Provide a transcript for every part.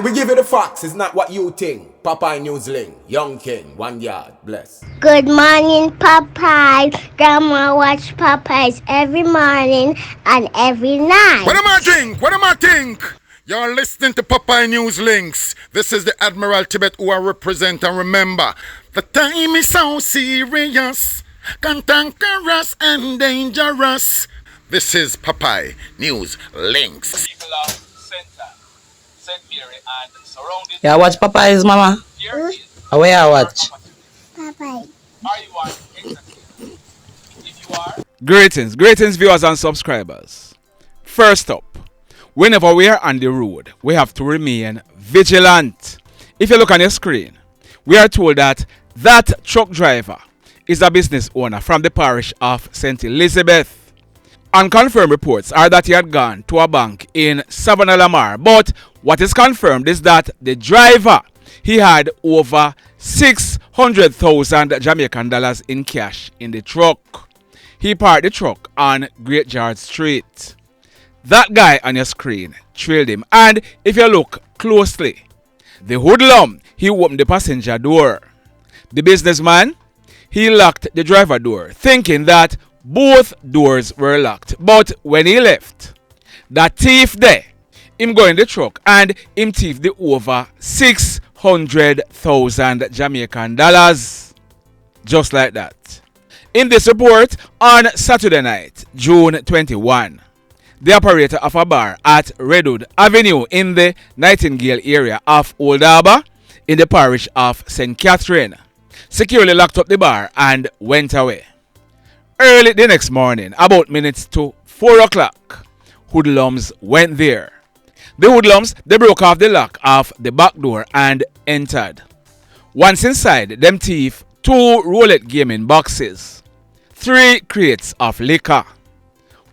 We give you the facts, it's not what you think. Popeye Newsling, Young King, 1 yard, bless. Good morning, Popeye. Grandma watch Popeyes every morning and every night. What am I think? What am I think? You're listening to Popeye News Links. This is the Admiral Tibet who I represent, and remember, the time is so serious, cantankerous and dangerous. This is Popeye News Links. People of Center, St. Mary and surrounding. Yeah, watch Popeyes, mama. Here is Where I watch? Popeye. are you on entertainment? If you are, Greetings viewers and subscribers. First up, whenever we are on the road, we have to remain vigilant. If you look on your screen, we are told that truck driver is a business owner from the parish of St. Elizabeth. Unconfirmed reports are that he had gone to a bank in Savannah Lamar, but what is confirmed is that the driver, he had over 600,000 Jamaican dollars in cash in the truck. He parked the truck on Great George Street. That guy on your screen trailed him, and if you look closely, the hoodlum, he opened the passenger door. The businessman, he locked the driver door, thinking that both doors were locked. But when he left, the thief there, him go in the truck and him thief the over 600,000 Jamaican dollars. Just like that. In this report, on Saturday night, June 21, the operator of a bar at Redwood Avenue in the Nightingale area of Old Harbour in the parish of St. Catherine securely locked up the bar and went away. Early the next morning, about minutes to 4 o'clock, hoodlums went there. The hoodlums, they broke off the lock of the back door and entered. Once inside, them thief 2 roulette gaming boxes, 3 crates of liquor,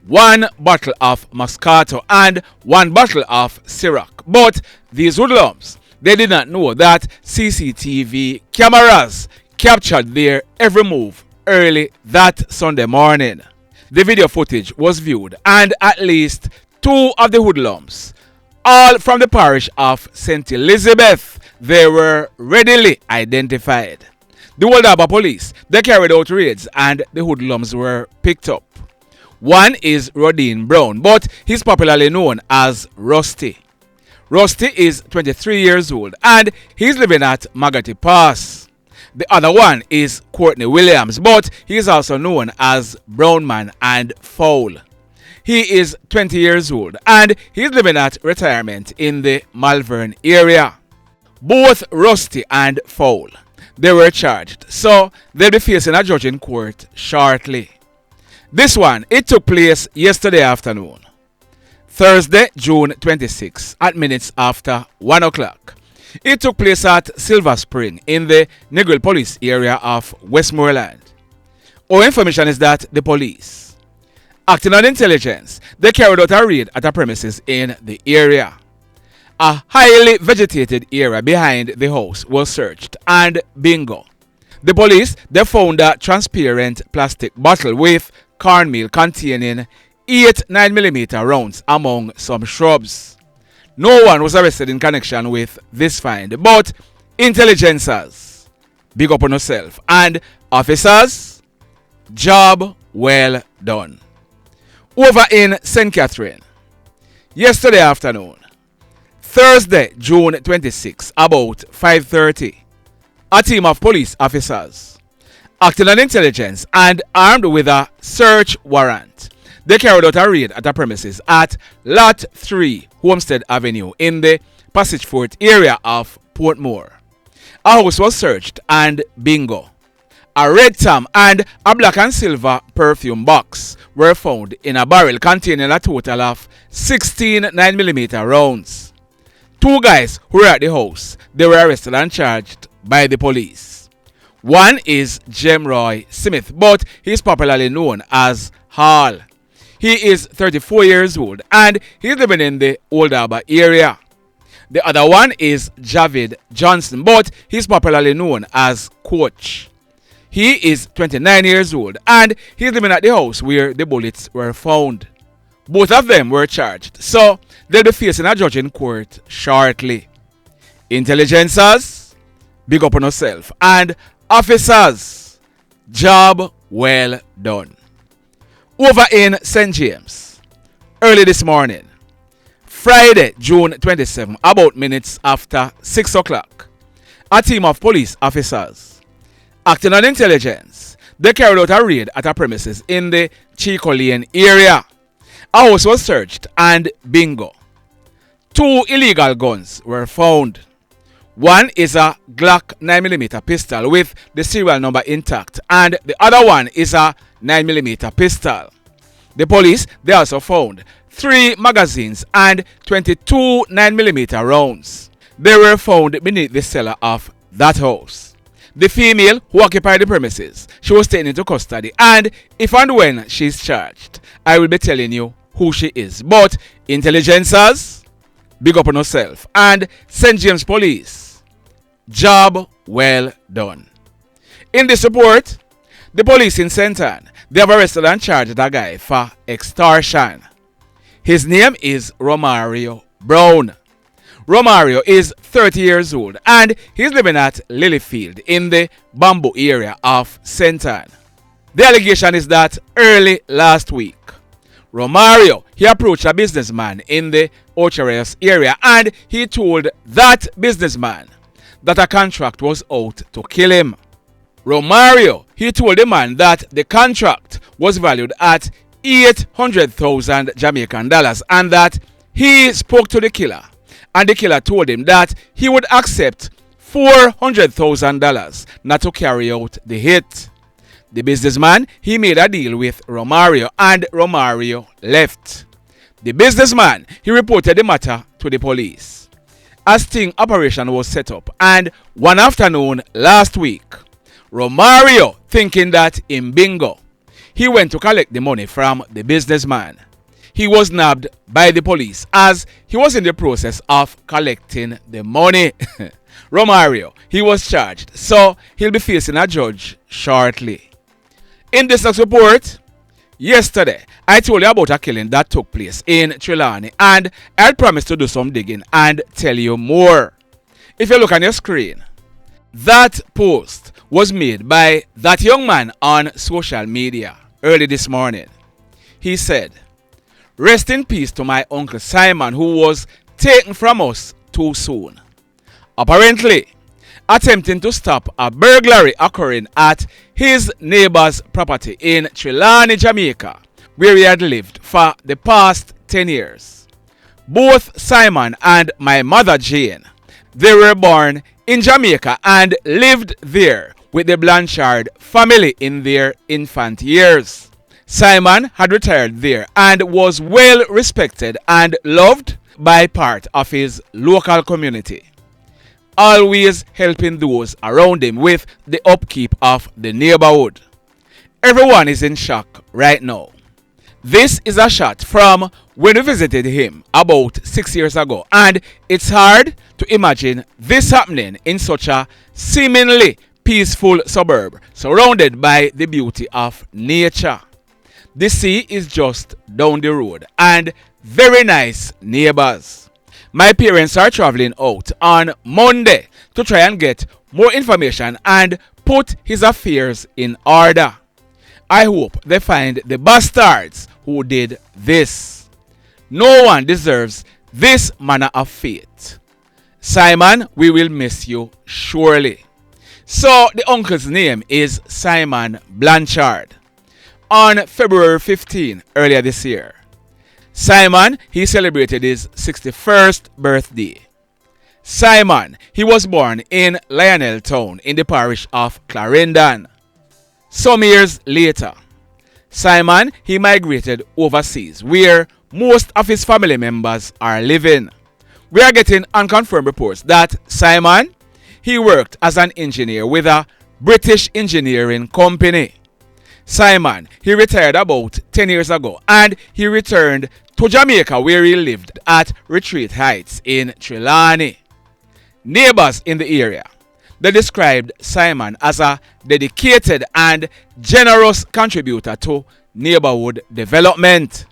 1 bottle of Moscato and 1 bottle of Ciroc. But these hoodlums, they did not know that CCTV cameras captured their every move early that Sunday morning. The video footage was viewed, and at least 2 of the hoodlums, all from the parish of St. Elizabeth, they were readily identified. The Old Harbour police, they carried out raids and the hoodlums were picked up. One is Rodean Brown, but he's popularly known as Rusty. Rusty is 23 years old and he's living at Magati Pass. The other one is Courtney Williams, but he is also known as Brownman and Fowl. He is 20 years old and he's living at retirement in the Malvern area. Both Rusty and Fowl, they were charged, so they'll be facing a judge in court shortly. This one, it took place yesterday afternoon, Thursday, June 26, at minutes after 1 o'clock. It took place at Silver Spring in the Negril Police area of Westmoreland. Our information is that the police, acting on intelligence, they carried out a raid at a premises in the area. A highly vegetated area behind the house was searched, and bingo. The police, they found a transparent plastic bottle with cornmeal containing 8 9mm rounds among some shrubs. No one was arrested in connection with this find, but intelligencers, big up on yourself, and officers, job well done. Over in St. Catherine, yesterday afternoon, Thursday, June 26, about 5:30, a team of police officers, acting on intelligence and armed with a search warrant, they carried out a raid at a premises at Lot 3, Homestead Avenue in the Passage Fort area of Portmore. A house was searched and bingo. A red tam and a black and silver perfume box were found in a barrel containing a total of 16 9mm rounds. 2 guys who were at the house, they were arrested and charged by the police. One is Gemroy Smith, but he is popularly known as Hall. He is 34 years old and he's living in the Old Harbour area. The other one is Javid Johnson, but he's popularly known as Coach. He is 29 years old and he's living at the house where the bullets were found. Both of them were charged, so they'll be facing a judge in court shortly. Intelligencers, big up on yourself. And officers, job well done. Over in St. James, early this morning, Friday, June 27, about minutes after 6 o'clock, a team of police officers, acting on intelligence, they carried out a raid at a premises in the Chico Lane area. A house was searched and bingo. 2 illegal guns were found. One is a Glock 9mm pistol with the serial number intact, and the other one is a 9mm pistol. The police, they also found 3 magazines and 22 9mm rounds. They were found beneath the cellar of that house. The female who occupied the premises, she was taken into custody, and if and when she is charged, I will be telling you who she is. But intelligencers, big up on yourself. And St. James Police, job well done. In this report, the police in St. Ann, they have arrested and charged a guy for extortion. His name is Romario Brown. Romario is 30 years old and he's living at Lilyfield in the Bamboo area of St. Ann. The allegation is that early last week, Romario, he approached a businessman in the Ochereos area and he told that businessman that a contract was out to kill him. Romario, he told the man that the contract was valued at 800,000 Jamaican dollars and that he spoke to the killer. And the killer told him that he would accept $400,000 not to carry out the hit. The businessman, he made a deal with Romario and Romario left. The businessman, he reported the matter to the police. A sting operation was set up and one afternoon last week, Romario, thinking that in bingo, he went to collect the money from the businessman. He was nabbed by the police as he was in the process of collecting the money. Romario, he was charged, so he'll be facing a judge shortly. In this next report, yesterday, I told you about a killing that took place in Trelawney and I had promised to do some digging and tell you more. If you look on your screen, that post was made by that young man on social media early this morning. He said, "Rest in peace to my Uncle Simon who was taken from us too soon." Apparently, attempting to stop a burglary occurring at his neighbor's property in Trelawney, Jamaica, where he had lived for the past 10 years. Both Simon and my mother Jane, they were born in Jamaica and lived there with the Blanchard family in their infant years. Simon had retired there and was well respected and loved by part of his local community, always helping those around him with the upkeep of the neighborhood. Everyone is in shock right now. This is a shot from when we visited him about 6 years ago, and it's hard to imagine this happening in such a seemingly peaceful suburb surrounded by the beauty of nature. The sea is just down the road and very nice neighbors. My parents are traveling out on Monday to try and get more information and put his affairs in order. I hope they find the bastards who did this. No one deserves this manner of fate. Simon, we will miss you surely. So the uncle's name is Simon Blanchard. On February 15, earlier this year, Simon, he celebrated his 61st birthday. Simon, he was born in Lionel Town in the parish of Clarendon. Some years later, Simon, he migrated overseas where most of his family members are living. We are getting unconfirmed reports that Simon, he worked as an engineer with a British engineering company. Simon, he retired about 10 years ago and he returned to Jamaica where he lived at Retreat Heights in Trelawney. Neighbors in the area, they described Simon as a dedicated and generous contributor to neighborhood development.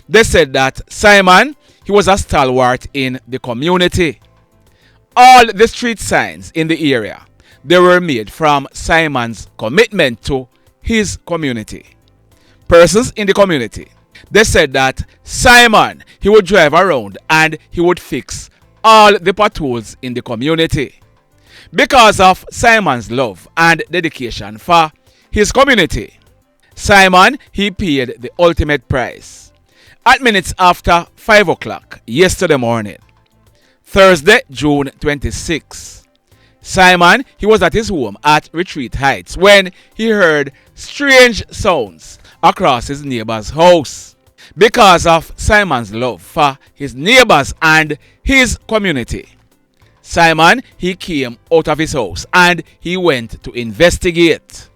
They said that Simon, he was a stalwart in the community. All the street signs in the area, they were made from Simon's commitment to his community. Persons in the community, they said that Simon, he would drive around and he would fix all the potholes in the community. Because of Simon's love and dedication for his community, Simon, he paid the ultimate price. At minutes after 5 o'clock yesterday morning, Thursday, June 26, Simon, he was at his home at Retreat Heights when he heard strange sounds across his neighbor's house. Because of Simon's love for his neighbors and his community, Simon, he came out of his house and he went to investigate.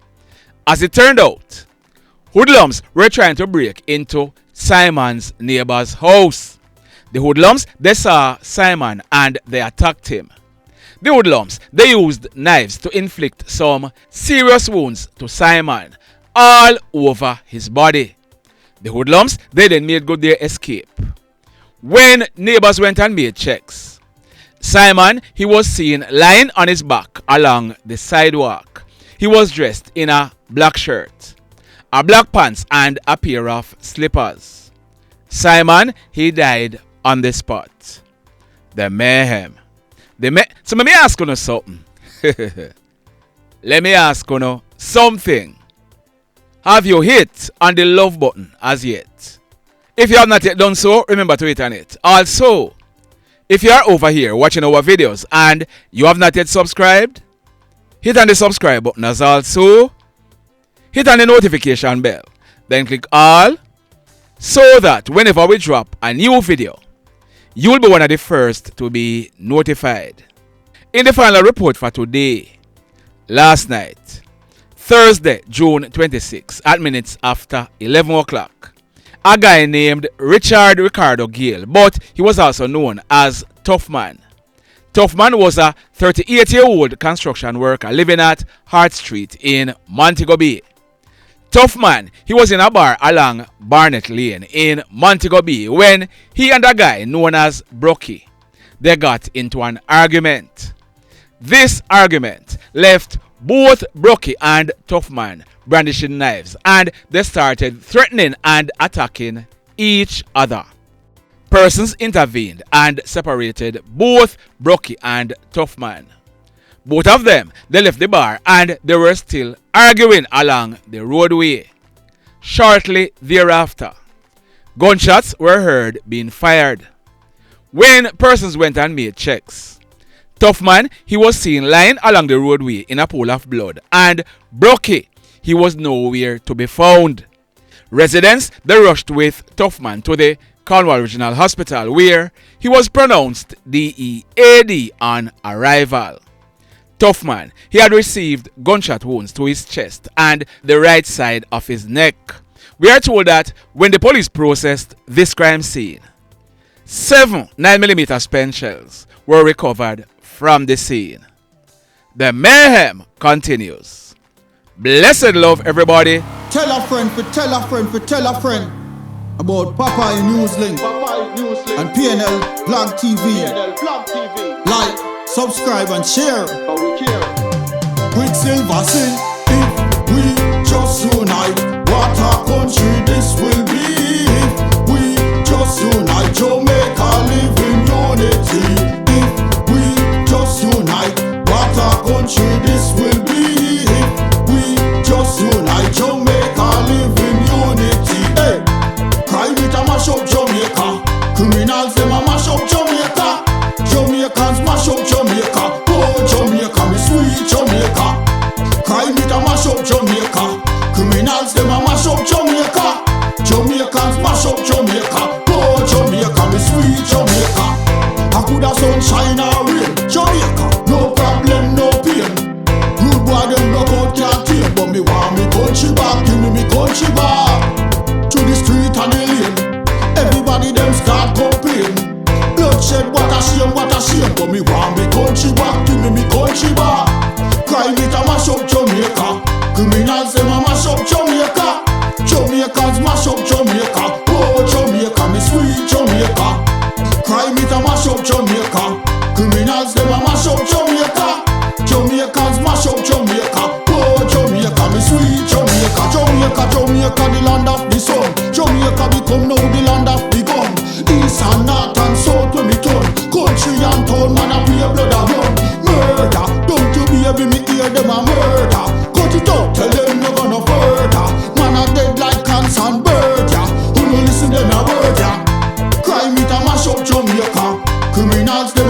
As it turned out, hoodlums were trying to break into Simon's neighbor's house. The hoodlums, they saw Simon and they attacked him. The hoodlums, they used knives to inflict some serious wounds to Simon all over his body. The hoodlums, they then made good their escape. When neighbors went and made checks, Simon, he was seen lying on his back along the sidewalk. He was dressed in a black shirt, a black pants and a pair of slippers. Simon, he died on the spot. The mayhem. So let me ask you something. Let me ask you something. Have you hit on the love button as yet? If you have not yet done so, remember to hit on it. Also, if you are over here watching our videos and you have not yet subscribed, hit on the subscribe button as also. Hit on the notification bell. Then click all so that whenever we drop a new video, you will be one of the first to be notified. In the final report for today, last night, Thursday, June 26, at minutes after 11 o'clock, a guy named Ricardo Gale, but he was also known as Tuffman. Tuffman was a 38-year-old construction worker living at Hart Street in Montego Bay. Tuffman, he was in a bar along Barnett Lane in Montego Bay when he and a guy known as Brookie, they got into an argument. This argument left both Brookie and Tuffman brandishing knives and they started threatening and attacking each other. Persons intervened and separated both Brookie and Tuffman. Both of them, they left the bar and they were still arguing along the roadway. Shortly thereafter, gunshots were heard being fired. When persons went and made checks, Tuffman, he was seen lying along the roadway in a pool of blood and Brookie, he was nowhere to be found. Residents, they rushed with Tuffman to the Cornwall Regional Hospital where he was pronounced DEAD on arrival. Tuffman, he had received gunshot wounds to his chest and the right side of his neck. We are told that when the police processed this crime scene, 7 9mm spent shells were recovered from the scene. The mayhem continues. Blessed love, everybody. Tell a friend for tell a friend for tell a friend about Popeye Newslink and PNL Blog TV. Like, subscribe and share. Quicksilver sing, if we just unite, what a country this will be. If we just unite, Jamaica live in unity. If we just unite, what a country this will be. If we just unite, Jamaica live in unity. Hey, crime it a mash up Jamaica. Criminals them a mash up Jamaica. Jamaicans mash up Jamaica. Oh Jamaica, me sweet Jamaica. Crime it a mash up Jamaica. Criminals them a mash up Jamaica. now the land of the gun. East and north and south when we turn. Country and town, man a pay blood a run. Murder, don't you baby me hear them a murder. Cut it out, tell them no gonna further. Man a dead like cans and bird, yeah. Who no listen them a word, yeah. Crime it a mash up Jamaica. Criminals them